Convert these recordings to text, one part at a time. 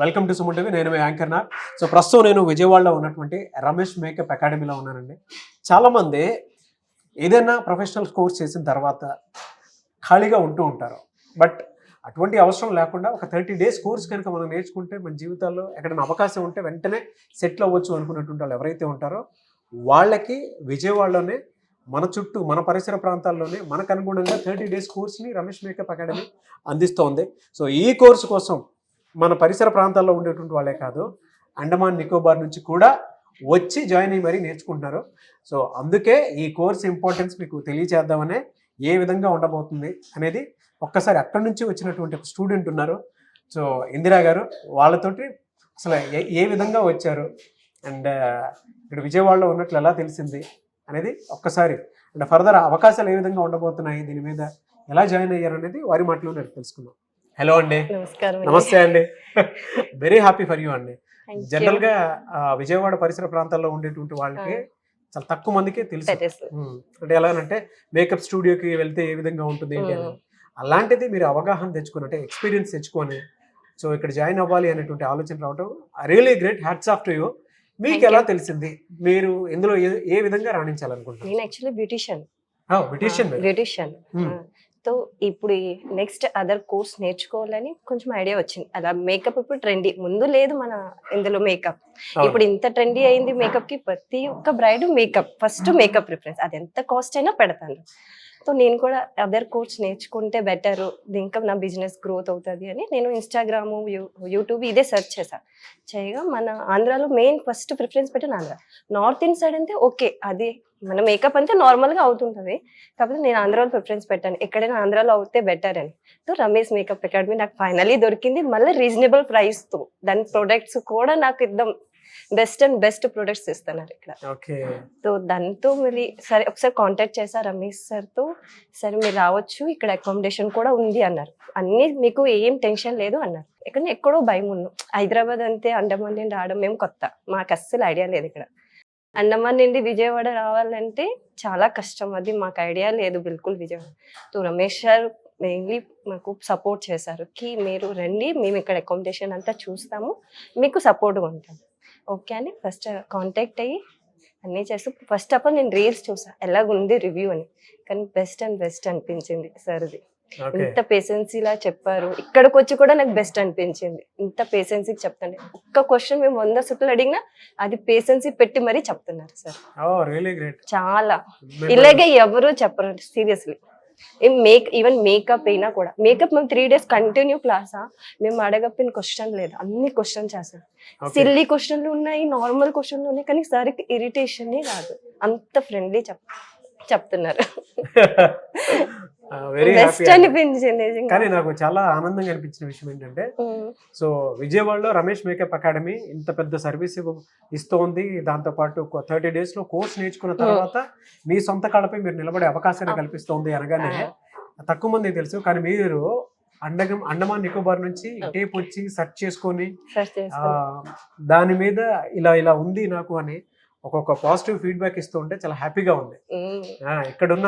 Welcome to Suman TV. నేను మీ anchor Nag. So ప్రస్తుతం నేను విజయవాడలో ఉన్నటువంటి రమేష్ మేకప్ అకాడమీలో ఉన్నానండి. చాలామంది ఏదైనా ప్రొఫెషనల్ కోర్స్ చేసిన తర్వాత ఖాళీగా ఉంటూ ఉంటారు. బట్ అటువంటి అవసరం లేకుండా ఒక 30 days కోర్స్ కనుక మనం నేర్చుకుంటే మన జీవితాల్లో ఎక్కడైనా అవకాశం ఉంటే వెంటనే సెటిల్ అవ్వచ్చు అనుకున్నటువంటి వాళ్ళు ఎవరైతే ఉంటారో వాళ్ళకి విజయవాడలోనే మన చుట్టూ మన పరిసర ప్రాంతాల్లోనే మనకు అనుగుణంగా 30 days కోర్స్ని రమేష్ మేకప్ అకాడమీ అందిస్తోంది. సో ఈ కోర్సు కోసం మన పరిసర ప్రాంతాల్లో ఉండేటువంటి వాళ్ళే కాదు, అండమాన్ నికోబార్ నుంచి కూడా వచ్చి జాయిన్ అయ్యి మరీ నేర్చుకుంటున్నారు. సో అందుకే ఈ కోర్స్ ఇంపార్టెన్స్ మీకు తెలియచేద్దామనే ఏ విధంగా ఉండబోతుంది అనేది ఒక్కసారి అక్కడి నుంచి వచ్చినటువంటి ఒక స్టూడెంట్ ఉన్నారు. సో ఇందిరా గారు, వాళ్ళతోటి అసలు ఏ విధంగా వచ్చారు అండ్ ఇక్కడ విజయవాడలో ఉన్నట్లు ఎలా తెలిసింది అనేది ఒక్కసారి అంటే ఫర్దర్ అవకాశాలు ఏ విధంగా ఉండబోతున్నాయి, దీని మీద ఎలా జాయిన్ అయ్యారు అనేది వారి మాటలో నేను తెలుసుకుందాం. హలో అండి. నమస్తే అండి. వెరీ హ్యాపీ ఫర్ యూ అండి. జనరల్ గా విజయవాడ పరిసర ప్రాంతాల్లో ఉండేటువంటి వాళ్ళకి చాలా తక్కువ మందికే తెలుసు. అంటే ఎలాగంటే మేకప్ స్టూడియోకి వెళ్తే ఏ విధంగా ఉంటుంది ఏంటి అని. అలాంటిది మీరు అవగాహన తెచ్చుకొని అంటే ఎక్స్పీరియన్స్ తెచ్చుకొని సో ఇక్కడ జాయిన్ అవ్వాలి అనేటువంటి ఆలోచన రావడం really great. Hats off to you. మీకు ఎలా తెలిసింది, మీరు ఇందులో ఏ విధంగా రాణించాలనుకుంటున్నారు? నేను యాక్చువల్లీ బ్యూటిషియన్. సో ఇప్పుడు నెక్స్ట్ అదర్ కోర్స్ నేర్చుకోవాలని కొంచెం ఐడియా వచ్చింది. అలా మేకప్ ఇప్పుడు ట్రెండీ, ముందు లేదు మన ఇందులో మేకప్. ఇప్పుడు ఇంత ట్రెండీ అయింది మేకప్ కి. ప్రతి ఒక్క bride makeup, first makeup preference. అది ఎంత కాస్ట్ అయినా పెడతాను. సో నేను కూడా అదర్ కోర్స్ నేర్చుకుంటే బెటర్, ఇంకా నా బిజినెస్ గ్రోత్ అవుతుంది అని నేను ఇన్స్టాగ్రామ్, యూట్యూబ్ ఇదే సెర్చ్ చేశాను. చేయగా మన ఆంధ్రాలో మెయిన్ ఫస్ట్ ప్రిఫరెన్స్ పెట్టిన ఆంధ్ర. నార్త్ ఇండ్ సైడ్ అంటే ఓకే, అది మన మేకప్ అంటే నార్మల్గా అవుతుంటుంది. కాకపోతే నేను ఆంధ్రాలో ప్రిఫరెన్స్ పెట్టాను, ఎక్కడైనా ఆంధ్రాలో అవుతే బెటర్ అని. సో రమేష్ మేకప్ అకాడమీ నాకు ఫైనలీ దొరికింది. మళ్ళీ రీజనబుల్ ప్రైస్తో, దాని ప్రొడక్ట్స్ కూడా నాకు ఇద్దాం బెస్ట్ ప్రొడక్ట్స్ ఇస్తున్నారు ఇక్కడ. సో దాంతో మరి సరే ఒకసారి కాంటాక్ట్ చేశా రమేష్ సార్తో. సరే మీరు రావచ్చు, ఇక్కడ అకామిడేషన్ కూడా ఉంది అన్నారు. అన్ని మీకు ఏం టెన్షన్ లేదు అన్నారు. ఇక్కడ ఎక్కడో భయం ఉన్నాం. హైదరాబాద్ అంతే, అండమాన్ నుండి రావడం మేము కొత్త, మాకు అస్సలు ఐడియా లేదు. ఇక్కడ అండమాన్ నుండి విజయవాడ రావాలంటే చాలా కష్టం, అది మాకు ఐడియా లేదు బిల్కుల్ Vijayawada. So Ramesh sir mainly మాకు సపోర్ట్ చేశారు కి మీరు రండి, మేము ఇక్కడ అకామిడేషన్ అంతా చూస్తాము, మీకు సపోర్ట్గా ఉంటాం. ఓకే అని ఫస్ట్ కాంటాక్ట్ అయ్యి అన్నీ చేస్తూ ఫస్ట్ ఆఫ్ ఆల్ నేను రీల్స్ చూసా ఎలాగుంది రివ్యూ అని. కానీ బెస్ట్ అనిపించింది సార్ది. ఇంత పేషెన్సీలా చెప్పారు. ఇక్కడికి వచ్చి కూడా నాకు బెస్ట్ అనిపించింది. ఇంత పేషెన్సీ చెప్తాను. ఒక్క క్వశ్చన్ మేము 100 సుట్లు అడిగినా అది పేషెన్సీ పెట్టి మరీ చెప్తున్నారు సార్. చాలా ఇలాగే ఎవరు చెప్పరు సీరియస్లీ. ఈవెన్ మేకప్ అయినా కూడా, మేకప్ మేము 3 days కంటిన్యూ క్లాసా, మేము అడగపిన క్వశ్చన్ లేదు, అన్ని క్వశ్చన్ చేస్తాం. సిల్లీ క్వశ్చన్లు ఉన్నాయి, నార్మల్ క్వశ్చన్లు ఉన్నాయి, కానీ సార్కి ఇరిటేషన్ రాదు. అంత ఫ్రెండ్లీ చెప్తున్నారు. బెస్ట్ అనిపించింది. కానీ నాకు చాలా ఆనందంగా అనిపించిన విషయం ఏంటంటే, సో విజయవాడలో రమేష్ మేకప్ అకాడమీ ఇంత పెద్ద సర్వీస్ ఇస్తోంది. దాంతో పాటు 30 days లో కోర్స్ నేర్చుకున్న తర్వాత మీ సొంత కాళ్ళపై మీరు నిలబడే అవకాశాన్ని కల్పిస్తోంది అనగానే తక్కువ మంది తెలుసు. కానీ మీరు అండమాన్ నికోబార్ నుంచి టేప్ వచ్చి సెర్చ్ చేసుకొని దాని మీద ఇలా ఉంది నాకు అని ఒక్కొక్క పాజిటివ్ ఫీడ్బ్యాక్ ఇస్తూ ఉంటే చాలా హ్యాపీగా ఉంది. ఇక్కడున్న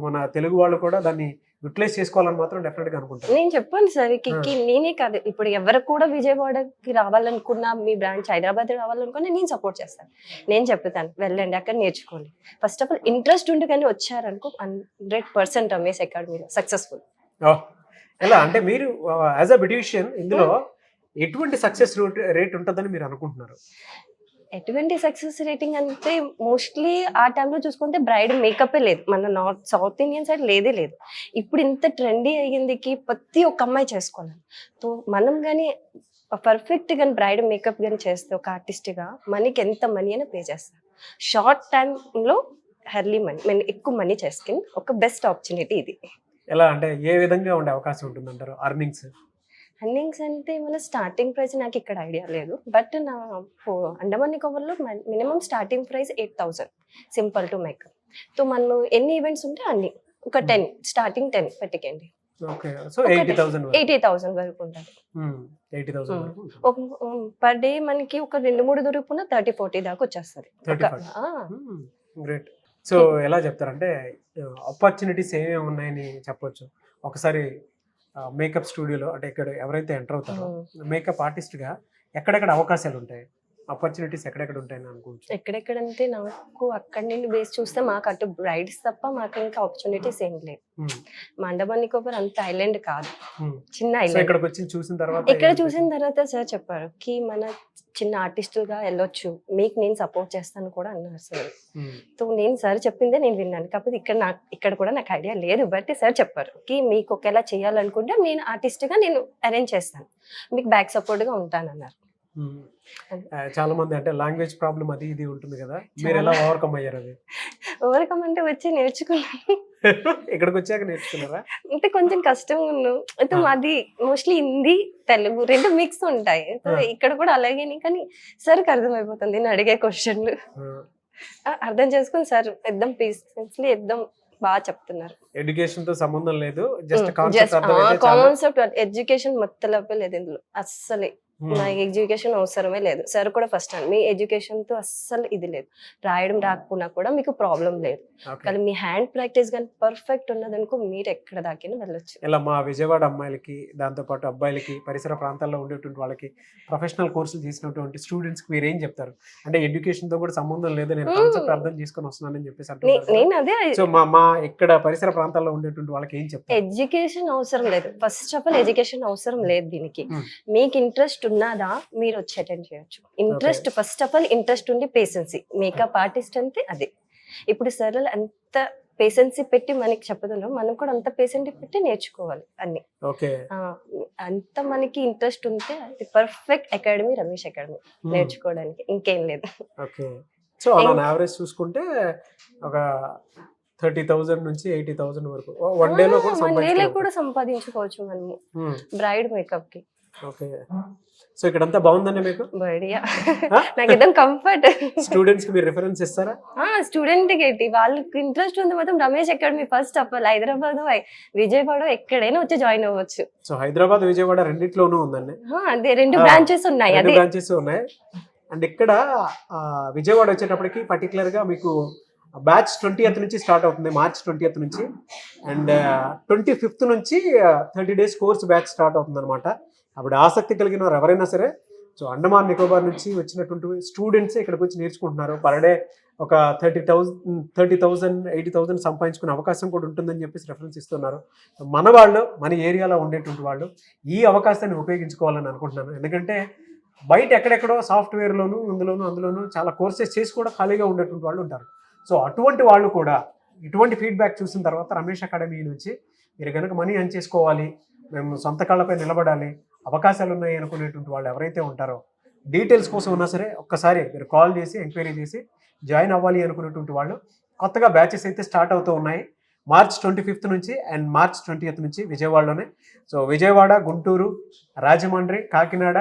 మన తెలుగు వాళ్ళు కూడా దాన్ని యూటిలైజ్ చేసుకోవాలని మాత్రం డెఫినెట్ గా అనుకుంటాను. నేను చెప్పాను సార్, కిక్కి నేనే కాదు, ఇప్పుడు ఎవరు కూడా విజయవాడకి రావాలనుకున్నా, మీ బ్రాంచ్ హైదరాబాద్ రావాలనుకున్నా నేను సపోర్ట్ చేస్తాను. నేను చెప్తాను వెళ్ళండి, అక్కడ నేర్చుకోండి. ఫస్ట్ ఆఫ్ ఆల్ ఇంట్రెస్ట్ ఉండి కానీ వచ్చారనుకో 100% రమేష్ అకాడమీలో సక్సెస్ఫుల్. ఎలా అంటే మీరు యాజ్ అ బ్యూటిషియన్ ఇందులో ఎటువంటి సక్సెస్ రేట్ ఉంటుందని మీరు అనుకుంటున్నారు? ఎటువంటి సక్సెస్ రేటింగ్ అంటే మోస్ట్లీ ఆ టైంలో చూసుకుంటే బ్రైడ్ మేకపే లేదు, మన సౌత్ ఇండియన్ సైడ్ లేదే లేదు. ఇప్పుడు ఇంత ట్రెండీ అయ్యిందికి ప్రతి ఒక్క అమ్మాయి చేసుకోవాలి. సో మనం కానీ పర్ఫెక్ట్ కానీ బ్రైడ్ మేకప్ కానీ చేస్తే ఒక ఆర్టిస్ట్గా మనకి ఎంత మనీ అయినా పే చేస్తారు. షార్ట్ టైంలో హెర్లీ మనీ, మనం ఎక్కువ మనీ చేసుకుని ఒక బెస్ట్ ఆపర్చునిటీ ఇది. ఎలా అంటే ఏ విధంగా ఉండే అవకాశం ఉంటుంది అంటారు? అర్నింగ్స్ అంటే మన స్టార్టింగ్ ప్రైస్ నాకు ఇక్కడ ఐడియా లేదు, బట్ నా అండమాన్ నికోబార్లో minimum starting price 8,000 simple to makeup. So మనం ఎన్ని ఈవెంట్స్ ఉంటే అన్ని ఒక 10 స్టార్టింగ్ 10 పెట్టకండి. 80,000 వరకు ఉంటుంది. పర్ డే మనకి ఒక 2-3 దొరుకుతున్నా 30-40 దాకా వచ్చేస్తుంది. సో ఎలా చెప్తారంటే ఆపర్చునిటీస్ ఏమేమి ఉన్నాయని చెప్పొచ్చు ఒకసారి? మేకప్ స్టూడియోలో అంటే ఇక్కడ ఎవరైతే ఎంటర్ అవుతారో మేకప్ ఆర్టిస్ట్గా ఎక్కడెక్కడ అవకాశాలు ఉంటాయి, ఆపర్చునిటీస్ ఎక్కడెక్కడ ఉంటాయని అనుకోవచ్చు? ఎక్కడెక్కడంటే నాకు అక్కడి నుండి బేస్ చూస్తే మాకు అటు బ్రైడ్స్ తప్ప మాకు ఇంకా ఆపర్చునిటీస్ ఏం లేవు. మండపం నికోబార్ అంత ఐలాండ్ కాదు, చిన్న సో ఐలాండ్. ఇక్కడికి వచ్చి చూసిన తర్వాత ఇక్కడ చూసిన తర్వాత సార్ చెప్పారు కి మన చిన్న ఆర్టిస్టులుగా వెళ్ళొచ్చు, మీకు నేను సపోర్ట్ చేస్తాను కూడా అన్నారు సార్. సో నేను సార్ చెప్పిందే నేను విన్నాను, కాకపోతే ఇక్కడ కూడా నాకు ఐడియా లేదు. బట్ సార్ చెప్పారు కి మీకు ఒకేలా చేయాలనుకుంటే నేను ఆర్టిస్ట్గా నేను అరేంజ్ చేస్తాను, మీకు బ్యాక్ సపోర్ట్గా ఉంటాను అన్నారు. చాలా మంది అంటే లాంగ్వేజ్ ప్రాబ్లం అది ఇది ఉంటుంది కదా, మీరు ఎలా ఓవర్కమ్ అయ్యారు? అది ఓవర్కమ్ అంటే వచ్చి నేర్చుకున్నాను. ఇక్కడికి వచ్చాక నేర్చుకున్నారా? అంటే కొంచెం కష్టం ఉన్నావు అయితే మాది మోస్ట్లీ హిందీ తెలుగు రెండు మిక్స్ ఉంటాయి. ఇక్కడ కూడా అలాగే, కానీ సార్కి అర్థమైపోతుంది నేను అడిగే క్వశ్చన్లు అర్థం చేసుకుని సార్ ఎద్దం పీస్లీ ఎద్దం బాగా చెప్తున్నారు. ఎడ్యుకేషన్ తో సంబంధం లేదు, జస్ట్ కాన్సెప్ట్ ఎడ్యుకేషన్ మొత్తం లేదు ఇందులో అస్సలే. నా ఎడ్యుకేషన్ అవసరమే లేదు. సార్ కూడా ఫస్ట్ మీ ఎడ్యుకేషన్ తో అస్సలు ఇది లేదు, రాయడం రాకపోయినా కూడా మీకు ప్రాబ్లం లేదు, కానీ మీ హ్యాండ్ ప్రాక్టీస్ కానీ పర్ఫెక్ట్ ఉన్నదనుకో మీరు ఎక్కడ దాకా వెళ్ళొచ్చు. ఇలా మా విజయవాడ అమ్మాయిలకి దాంతో పాటు అబ్బాయిలకి పరిసర ప్రాంతాల్లో ఉండేటువంటి వాళ్ళకి ప్రొఫెషనల్ కోర్సులు చేసినటువంటి స్టూడెంట్స్ కి మీరు ఏం చెప్తారు? అంటే ఎడ్యుకేషన్ తో కూడా సంబంధం లేదు, నేను కాన్సెప్ట్ అర్థం చేసుకొని వస్తున్నానని చెప్పేసి అంటున్నారు. నేను అదే సో మా ఇక్కడ పరిసర ప్రాంతాల్లో ఉండేటువంటి వాళ్ళకి ఏం చెప్తారు? ఎడ్యుకేషన్ అవసరం లేదు, ఫస్ట్ ఆఫ్ ఆల్ ఎడ్యుకేషన్ అవసరం లేదు దీనికి. మీకు ఇంట్రెస్ట్ ఉన్నదా మీరు వచ్చి అటెండ్ చేయొచ్చు. Interest first of all interest ఉండి పేషెన్సీ. మేకప్ ఆర్టిస్ట్ అంటే అదే. ఇప్పుడు సరళ అంత పేషెన్సీ పెట్టి మనకి చెప్పదులో మనం కూడా అంత పేషెంట్ పెట్టి నేర్చుకోవాలి అన్ని. అంత మనకి ఇంట్రెస్ట్ ఉంటే అది పర్ఫెక్ట్ అకాడమీ రమేష్ అకాడమీ నేర్చుకోవడానికి, ఇంకేం లేదు. సో అలా యావరేజ్ చూసుకుంటే ఒక 30,000 నుంచి 80,000 వరకు వన్ డేలో కూడా సంపాదించుకోవచ్చు మనము బ్రైడ్ మేకప్ కి. ఓకే, సో ఇక్కడంతా బాగుందండి మీకు? బడియా, నాకు ఏదో కంఫర్ట్. స్టూడెంట్స్ కి మీరు రిఫరెన్స్ ఇస్తారా? స్టూడెంట్ కి వాళ్ళకి ఇంట్రెస్ట్ ఉంది మొత్తం Ramesh academy first of all Hyderabad Vijayawada ఎక్కడైనా వచ్చి జాయిన్ అవ్వచ్చు. సో హైదరాబాద్ విజయవాడ రెండిట్లోనూ ఉందండి. అదే రెండు బ్రాంచెస్ ఉన్నాయి. అదే బ్రాంచెస్ ఉన్నాయి. అండ్ ఇక్కడ విజయవాడ వచ్చేటప్పటికి పర్టికులర్ గా మీకు బ్యాచ్ 20th నుంచి స్టార్ట్ అవుతుంది, మార్చ్ 20th నుంచి. అండ్ 25th నుంచి 30 days కోర్స్ బ్యాచ్ స్టార్ట్ అవుతుంది అనమాట. అప్పుడు ఆసక్తి కలిగిన వారు ఎవరైనా సరే, సో అండమాన్ నికోబార్ నుంచి వచ్చినటువంటి స్టూడెంట్స్ ఇక్కడికి వచ్చి నేర్చుకుంటున్నారు. పర్ డే ఒక 30,000 80,000 సంపాదించుకునే అవకాశం కూడా ఉంటుందని చెప్పేసి రెఫరెన్స్ ఇస్తున్నారు. మన వాళ్ళు మన ఏరియాలో ఉండేటువంటి వాళ్ళు ఈ అవకాశాన్ని ఉపయోగించుకోవాలని అనుకుంటున్నాను. ఎందుకంటే బయట ఎక్కడెక్కడో సాఫ్ట్వేర్లోను అందులోనూ చాలా కోర్సెస్ చేసి కూడా ఖాళీగా ఉండేటువంటి వాళ్ళు ఉంటారు. సో అటువంటి వాళ్ళు కూడా ఇటువంటి ఫీడ్బ్యాక్ చూసిన తర్వాత రమేష్ అకాడమీ నుంచి మీరు కనుక మనీ ఎర్న్ చేసుకోవాలి, మేము సొంత కాళ్ళపై నిలబడాలి, అవకాశాలు ఉన్నాయి అనుకునేటువంటి వాళ్ళు ఎవరైతే ఉంటారో, డీటెయిల్స్ కోసం ఉన్నా సరే ఒక్కసారి మీరు కాల్ చేసి ఎంక్వైరీ చేసి జాయిన్ అవ్వాలి అనుకునేటువంటి వాళ్ళు కొత్తగా బ్యాచెస్ అయితే స్టార్ట్ అవుతూ ఉన్నాయి. మార్చ్ 25th నుంచి అండ్ మార్చ్ 20th నుంచి విజయవాడలోనే. సో విజయవాడ, గుంటూరు, రాజమండ్రి, కాకినాడ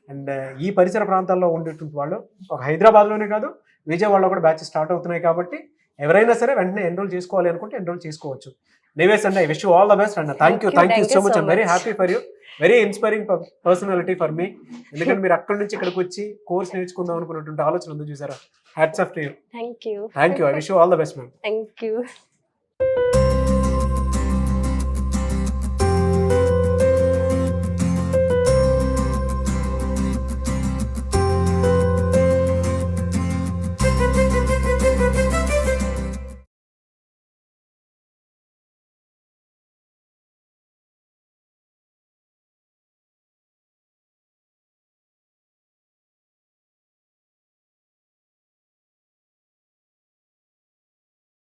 అండ్ ఈ పరిసర ప్రాంతాల్లో ఉండేటువంటి వాళ్ళు ఒక హైదరాబాద్లోనే కాదు విజయవాడలో కూడా బ్యాచెస్ స్టార్ట్ అవుతున్నాయి. కాబట్టి ఎవరైనా సరే వెంటనే ఎన్రోల్ చేసుకోవాలి అనుకుంటే ఎన్రోల్ చేసుకోవచ్చు. Anyways and I wish you all the best and thank you so much. I'm very happy for you, very inspiring personality for me. ఎందుకంటే మీరు అక్కడి నుంచి ఇక్కడికి వచ్చి కోర్స్ నేర్చుకుందాం అనుకున్నటువంటి ఆలోచన ఉంది చూసారా. Hats off to you. Thank you. I wish you all the best ma'am. Thank you.